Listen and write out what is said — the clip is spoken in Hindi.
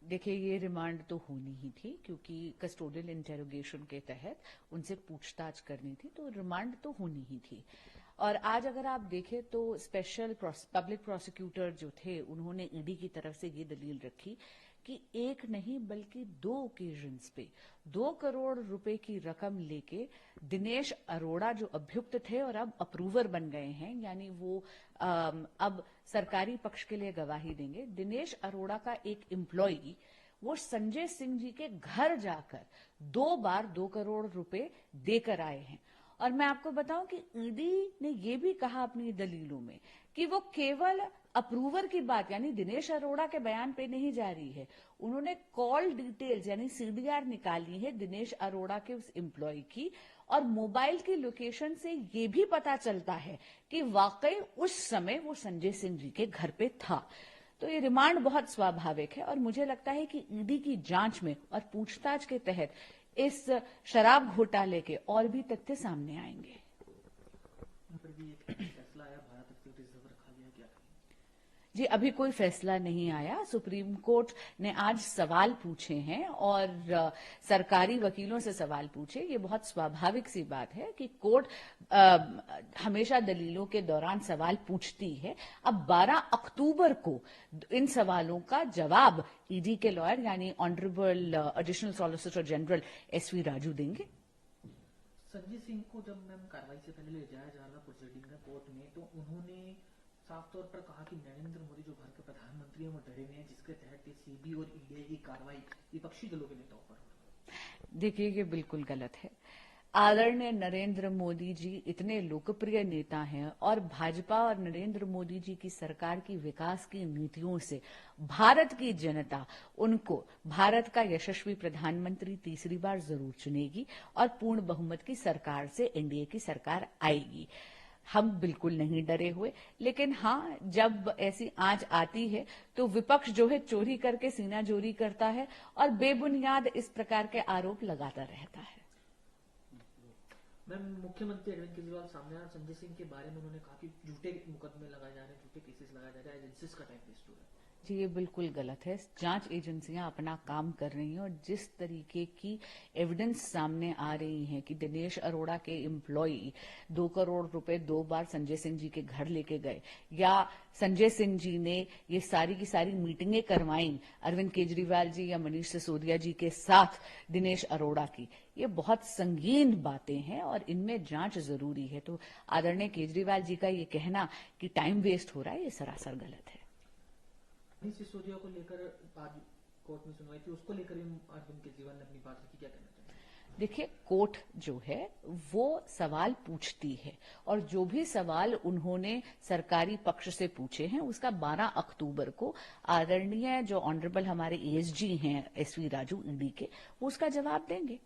देखिए, ये रिमांड तो होनी ही थी क्योंकि कस्टोडियल इंटेरोगेशन के तहत उनसे पूछताछ करनी थी, तो रिमांड तो होनी ही थी। और आज अगर आप देखें तो स्पेशल पब्लिक प्रोसिक्यूटर जो थे उन्होंने ईडी की तरफ से ये दलील रखी कि एक नहीं बल्कि 2 ओकेजन्स पे 2 करोड़ रुपए की रकम लेके दिनेश अरोड़ा जो अभियुक्त थे और अब अप्रूवर बन गए हैं, यानी वो अब सरकारी पक्ष के लिए गवाही देंगे, दिनेश अरोड़ा का एक एम्प्लॉई वो संजय सिंह जी के घर जाकर 2 बार 2 करोड़ रुपए देकर आए हैं। और मैं आपको बताऊं कि ईडी ने यह भी कहा अपनी दलीलों में कि वो केवल अप्रूवर की बात यानी दिनेश अरोड़ा के बयान पे नहीं जा रही है, उन्होंने कॉल डिटेल्स यानी सीडीआर निकाली है दिनेश अरोड़ा के उस एम्प्लॉय की, और मोबाइल की लोकेशन से ये भी पता चलता है कि वाकई उस समय वो संजय सिंह जी के घर पे था। तो ये रिमांड बहुत स्वाभाविक है और मुझे लगता है कि ईडी की जांच में और पूछताछ के तहत इस शराब घोटाले के और भी तथ्य सामने आएंगे। जी, अभी कोई फैसला नहीं आया। सुप्रीम कोर्ट ने आज सवाल पूछे हैं और सरकारी वकीलों से सवाल पूछे। ये बहुत स्वाभाविक सी बात है कि कोर्ट हमेशा दलीलों के दौरान सवाल पूछती है। अब 12 अक्टूबर को इन सवालों का जवाब ईडी के लॉयर यानी honourable additional solicitor general SV Raju देंगे। संजय सिंह को जब मैम कार्रवाई से पहले ले जाया जा रहा प्रोसीडिंग में कोर्ट में, तो उन्होंने साफ तौर पर कहा कि नरेंद्र मोदी जो भारत के प्रधानमंत्री हैं वो डरे हुए हैं, जिसके तहत सीबी और ईडी की कार्रवाई विपक्षी दलों के नेताओं पर हो। देखिए, ये बिल्कुल गलत है। आदरणीय नरेंद्र मोदी जी इतने लोकप्रिय नेता हैं और भाजपा और नरेंद्र मोदी जी की सरकार की विकास की नीतियों से भारत की जनता उनको भारत का यशस्वी प्रधानमंत्री तीसरी बार जरूर चुनेगी और पूर्ण बहुमत की सरकार से एनडीए की सरकार आएगी। हम बिल्कुल नहीं डरे हुए, लेकिन हाँ, जब ऐसी आंच आती है तो विपक्ष जो है चोरी करके सीना जोरी करता है और बेबुनियाद इस प्रकार के आरोप लगाता रहता है। मैम, मुख्यमंत्री अरविंद केजरीवाल सामने आया, संजय सिंह के बारे में उन्होंने कहा कि झूठे मुकदमे लगाए जा रहे हैं, झूठे केसेस लगाए जा रहे हैं, एजेंसीज का टाइम वेस्ट हो रहा है। जी, ये बिल्कुल गलत है। जांच एजेंसियां अपना काम कर रही हैं और जिस तरीके की एविडेंस सामने आ रही है कि दिनेश अरोड़ा के एम्प्लॉई 2 करोड़ रुपए 2 बार संजय सिंह जी के घर लेके गए, या संजय सिंह जी ने ये सारी की सारी मीटिंगें करवाई अरविंद केजरीवाल जी या मनीष सिसोदिया जी के साथ दिनेश अरोड़ा की, ये बहुत संगीन बातें हैं और इनमें जांच जरूरी है। तो आदरणीय केजरीवाल जी का ये कहना कि टाइम वेस्ट हो रहा है, ये सरासर गलत है। सिसोदिया को लेकर आज कोर्ट में सुनवाई थी, उसको लेकर अरविंद केजरीवाल ने अपनी बात रखी, क्या कहना चाहिए? देखिए, कोर्ट जो है वो सवाल पूछती है और जो भी सवाल उन्होंने सरकारी पक्ष से पूछे हैं उसका 12 अक्टूबर को आदरणीय जो ऑनरेबल हमारे एएसजी हैं एसवी राजू ईडी के, वो उसका जवाब देंगे।